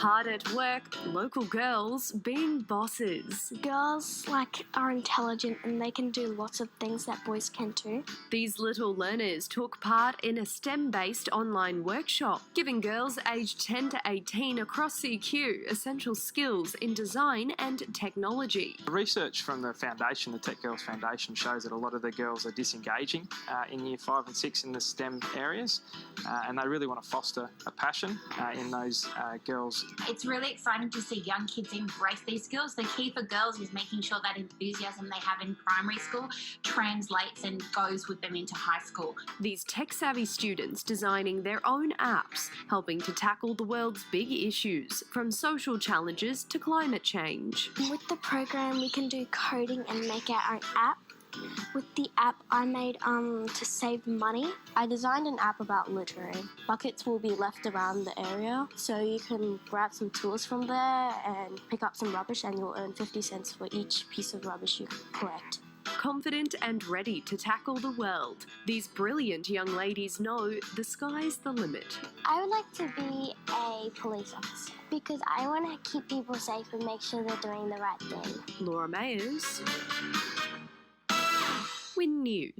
Hard at work, local girls being bosses. Girls are intelligent and they can do lots of things that boys can too. These little learners took part in a STEM-based online workshop, giving girls aged 10 to 18 across CQ essential skills in design and technology. The research from the foundation, the Tech Girls Foundation, shows that a lot of the girls are disengaging in Year 5 and 6 in the STEM areas, and they really want to foster a passion in those girls. It's really exciting to see young kids embrace these skills. The key for girls is making sure that enthusiasm they have in primary school translates and goes with them into high school. These tech-savvy students designing their own apps, helping to tackle the world's big issues, from social challenges to climate change. With the program, we can do coding and make our own app. With the app, I made to save money. I designed an app about littering. Buckets will be left around the area, so you can grab some tools from there and pick up some rubbish, and you'll earn 50 cents for each piece of rubbish you collect. Confident and ready to tackle the world, these brilliant young ladies know the sky's the limit. I would like to be a police officer because I want to keep people safe and make sure they're doing the right thing. Laura Mayers, Win News.